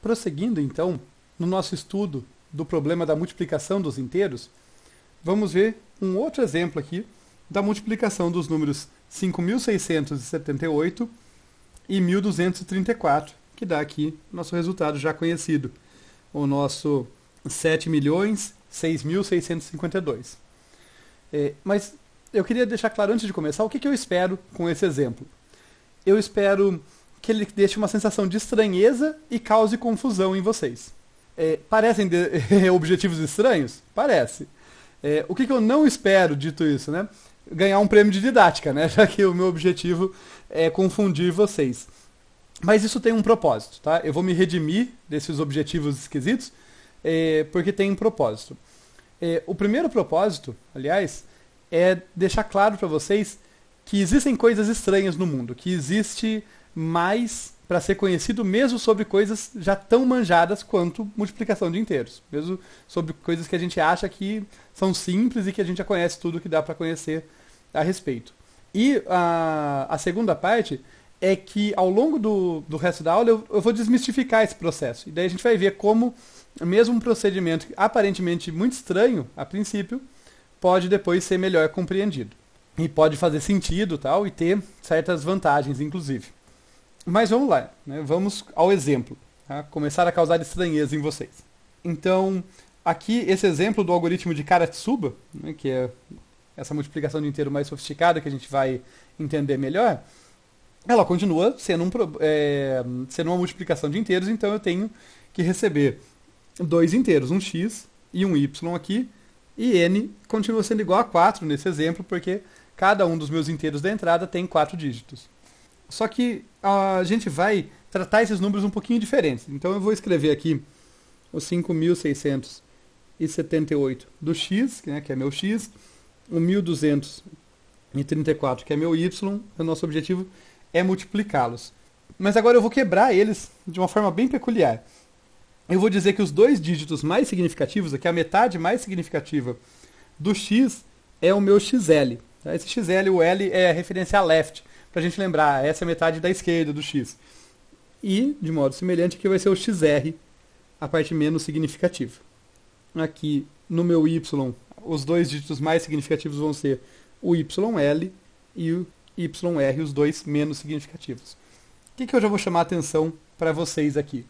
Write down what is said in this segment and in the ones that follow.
Prosseguindo, então, no nosso estudo do problema da multiplicação dos inteiros, vamos ver um outro exemplo aqui da multiplicação dos números 5.678 e 1.234, que dá aqui nosso resultado já conhecido, o nosso 7.006.652. Mas eu queria deixar claro antes de começar o que eu espero com esse exemplo. Eu espero que ele deixe uma sensação de estranheza e cause confusão em vocês. Parecem objetivos estranhos? Parece. O que eu não espero, dito isso, né? Ganhar um prêmio de didática, né? Já que o meu objetivo é confundir vocês. Mas isso tem um propósito, tá? Eu vou me redimir desses objetivos esquisitos, porque tem um propósito. O primeiro propósito, aliás, é deixar claro para vocês que existem coisas estranhas no mundo, que existe mais para ser conhecido mesmo sobre coisas já tão manjadas quanto multiplicação de inteiros, mesmo sobre coisas que a gente acha que são simples e que a gente já conhece tudo que dá para conhecer a respeito. E a segunda parte é que ao longo do resto da aula eu vou desmistificar esse processo, e daí a gente vai ver como mesmo um procedimento aparentemente muito estranho a princípio pode depois ser melhor compreendido e pode fazer sentido tal, e ter certas vantagens inclusive. Mas vamos lá, né? Vamos ao exemplo, tá? Começar a causar estranheza em vocês. Então, aqui esse exemplo do algoritmo de Karatsuba, né, que é essa multiplicação de inteiro mais sofisticada que a gente vai entender melhor, ela continua sendo uma multiplicação de inteiros, então eu tenho que receber dois inteiros, um x e um y aqui, e n continua sendo igual a 4 nesse exemplo, porque cada um dos meus inteiros da entrada tem 4 dígitos. Só que a gente vai tratar esses números um pouquinho diferentes. Então eu vou escrever aqui o 5.678 do x, né, que é meu x, o 1.234, que é meu y. O nosso objetivo é multiplicá-los. Mas agora eu vou quebrar eles de uma forma bem peculiar. Eu vou dizer que os dois dígitos mais significativos, aqui a metade mais significativa do x, é o meu xl. Esse xl, o L é referência a left, para a gente lembrar, essa é a metade da esquerda do x. E, de modo semelhante, aqui vai ser o xr, a parte menos significativa. Aqui, no meu y, os dois dígitos mais significativos vão ser o yl e o yr, os dois menos significativos. O que eu já vou chamar a atenção para vocês aqui?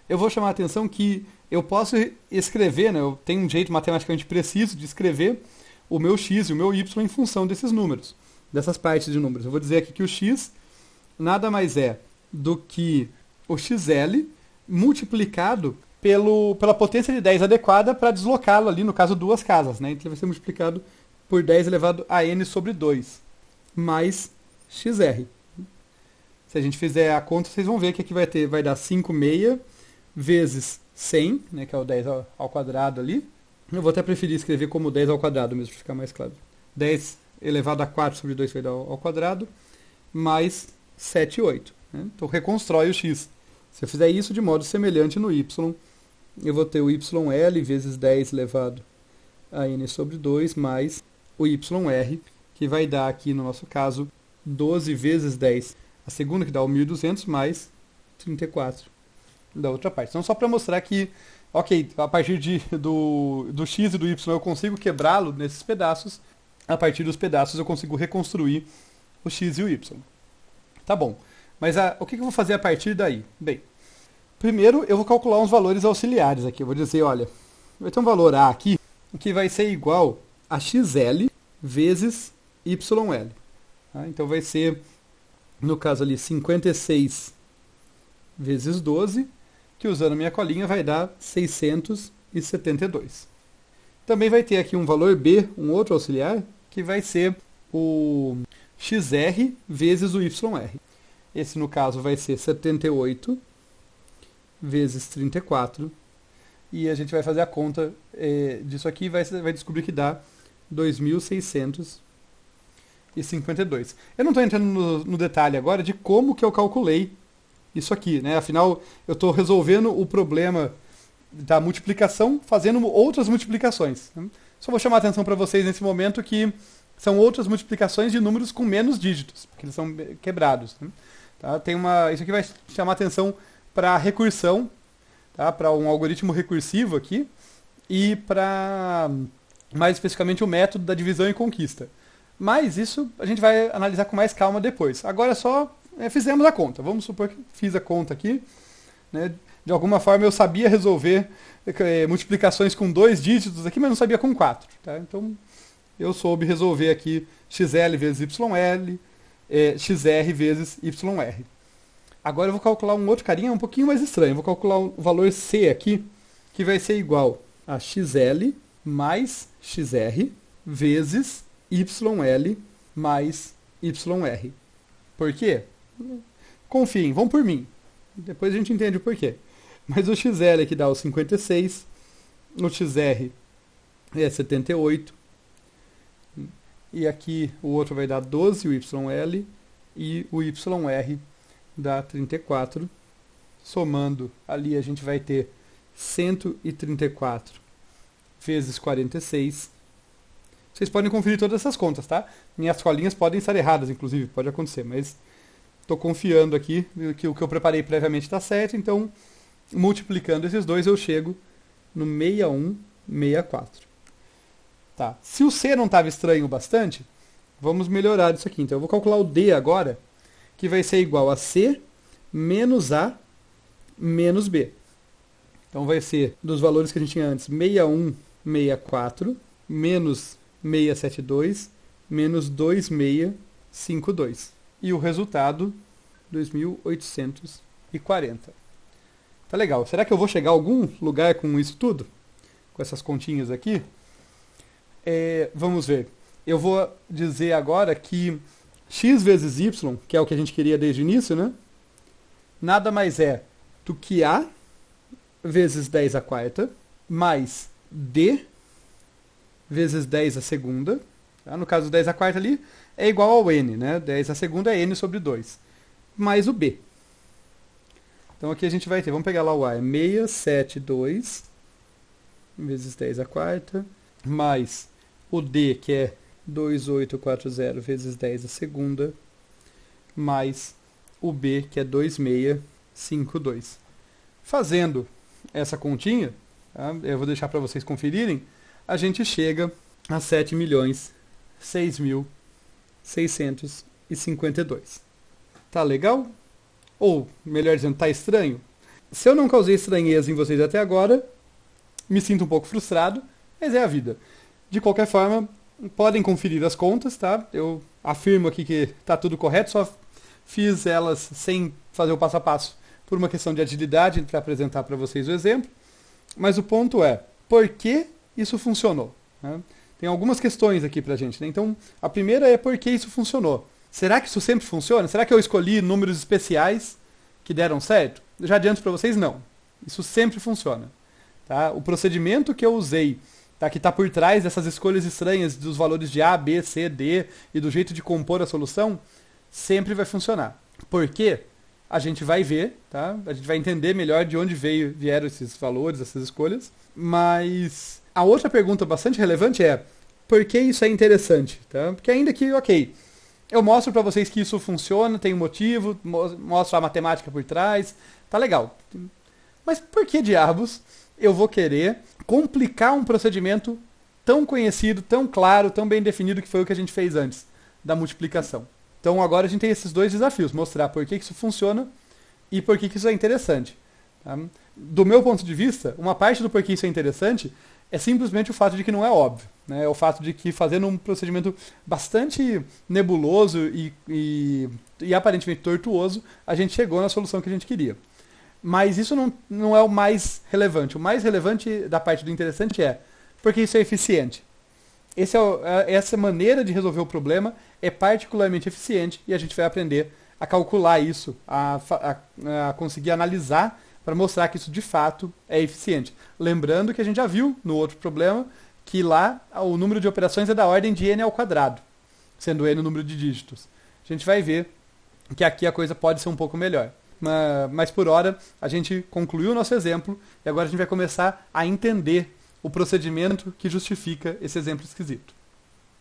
Eu vou chamar a atenção que eu posso escrever, né, eu tenho um jeito matematicamente preciso de escrever o meu x e o meu y em função desses números, dessas partes de números. Eu vou dizer aqui que o x nada mais é do que o xl multiplicado pela potência de 10 adequada para deslocá-lo ali, no caso, duas casas, né? Então ele vai ser multiplicado por 10 elevado a n sobre 2, mais xr. Se a gente fizer a conta, vocês vão ver que aqui vai dar 5/6 vezes 100, né, que é o 10 ao quadrado ali. Eu vou até preferir escrever como 10 ao quadrado mesmo, para ficar mais claro. 10 elevado a 4 sobre 2 vai dar ao quadrado, mais 7/8. Né? Então reconstrói o x. Se eu fizer isso de modo semelhante no y, eu vou ter o yl vezes 10 elevado a n sobre 2, mais o yr, que vai dar aqui, no nosso caso, 12 vezes 10. A segunda, que dá o 1.200, mais 34 da outra parte. Então, só para mostrar que, ok, a partir do x e do y eu consigo quebrá-lo nesses pedaços, a partir dos pedaços eu consigo reconstruir o x e o y. Tá bom. Mas o que eu vou fazer a partir daí? Bem, primeiro eu vou calcular uns valores auxiliares aqui. Eu vou dizer, olha, vai ter um valor a aqui, que vai ser igual a xl vezes YL. Tá? Então vai ser, no caso ali, 56 vezes 12, que usando a minha colinha vai dar 672. Também vai ter aqui um valor B, um outro auxiliar, que vai ser o XR vezes o YR. Esse, no caso, vai ser 78 vezes 34. E a gente vai fazer a conta disso aqui e vai descobrir que dá 2.652. Eu não estou entrando no detalhe agora de como que eu calculei isso aqui, né? Afinal, eu estou resolvendo o problema da multiplicação fazendo outras multiplicações. Só vou chamar a atenção para vocês nesse momento que são outras multiplicações de números com menos dígitos, porque eles são quebrados. Né? Tá? Isso aqui vai chamar a atenção para a recursão tá? Para um algoritmo recursivo aqui e para, mais especificamente, o método da divisão e conquista. Mas isso a gente vai analisar com mais calma depois. Agora só fizemos a conta. Vamos supor que fiz a conta aqui, né? De alguma forma eu sabia resolver multiplicações com 2 dígitos aqui, mas não sabia com 4. Tá? Então eu soube resolver aqui xl vezes YL, xr vezes YR. Agora eu vou calcular um outro carinha um pouquinho mais estranho. Eu vou calcular o valor C aqui, que vai ser igual a xl mais xr vezes YL mais YR. Por quê? Confiem, vão por mim. Depois a gente entende o porquê. Mas o XL aqui dá o 56, o XR é 78, e aqui o outro vai dar 12, o YL, e o YR dá 34. Somando ali a gente vai ter 134 vezes 46. Vocês podem conferir todas essas contas, tá? Minhas colinhas podem estar erradas, inclusive, pode acontecer, mas estou confiando aqui que o que eu preparei previamente está certo, então, multiplicando esses dois, eu chego no 6164. Tá. Se o C não estava estranho bastante, vamos melhorar isso aqui. Então, eu vou calcular o D agora, que vai ser igual a C menos A menos B. Então, vai ser, dos valores que a gente tinha antes, 6164 menos 672 menos 2652. E o resultado, 2840. Tá legal. Será que eu vou chegar a algum lugar com isso tudo? Com essas continhas aqui? Vamos ver. Eu vou dizer agora que x vezes y, que é o que a gente queria desde o início, né? Nada mais é do que a vezes 10 a quarta, mais d vezes 10 a segunda. Tá? No caso, 10 a quarta ali é igual ao n, né? 10 a segunda é n sobre 2. Mais o b. Então aqui a gente vai ter, vamos pegar lá o a, é 672 vezes 10 a quarta, mais o d, que é 2840 vezes 10 a segunda, mais o b, que é 2652. Fazendo essa continha, tá? Eu vou deixar para vocês conferirem, a gente chega a 7.600.652. Tá legal? Ou, melhor dizendo, tá estranho? Se eu não causei estranheza em vocês até agora, me sinto um pouco frustrado, mas é a vida. De qualquer forma, podem conferir as contas, tá? Eu afirmo aqui que tá tudo correto, só fiz elas sem fazer o passo a passo por uma questão de agilidade para apresentar para vocês o exemplo. Mas o ponto é, por que isso funcionou? Né? Tem algumas questões aqui pra gente, né? Então, a primeira é por que isso funcionou. Será que isso sempre funciona? Será que eu escolhi números especiais que deram certo? Eu já adianto para vocês, não. Isso sempre funciona. Tá? O procedimento que eu usei, tá, que está por trás dessas escolhas estranhas dos valores de A, B, C, D e do jeito de compor a solução, sempre vai funcionar. Por quê? A gente vai ver, tá? A gente vai entender melhor de onde vieram esses valores, essas escolhas. Mas a outra pergunta bastante relevante é, por que isso é interessante? Tá? Porque ainda que, ok, eu mostro para vocês que isso funciona, tem um motivo, mostro a matemática por trás, tá legal. Mas por que diabos eu vou querer complicar um procedimento tão conhecido, tão claro, tão bem definido que foi o que a gente fez antes da multiplicação? Então agora a gente tem esses dois desafios, mostrar por que isso funciona e por que isso é interessante. Tá? Do meu ponto de vista, uma parte do porquê isso é interessante é simplesmente o fato de que não é óbvio. Né? É o fato de que fazendo um procedimento bastante nebuloso e aparentemente tortuoso, a gente chegou na solução que a gente queria. Mas isso não é o mais relevante. O mais relevante da parte do interessante é porque isso é eficiente. Essa maneira de resolver o problema é particularmente eficiente e a gente vai aprender a calcular isso, a conseguir analisar para mostrar que isso de fato é eficiente. Lembrando que a gente já viu no outro problema que lá o número de operações é da ordem de n ao quadrado, sendo n o número de dígitos. A gente vai ver que aqui a coisa pode ser um pouco melhor. Mas por hora a gente concluiu o nosso exemplo e agora a gente vai começar a entender o procedimento que justifica esse exemplo esquisito.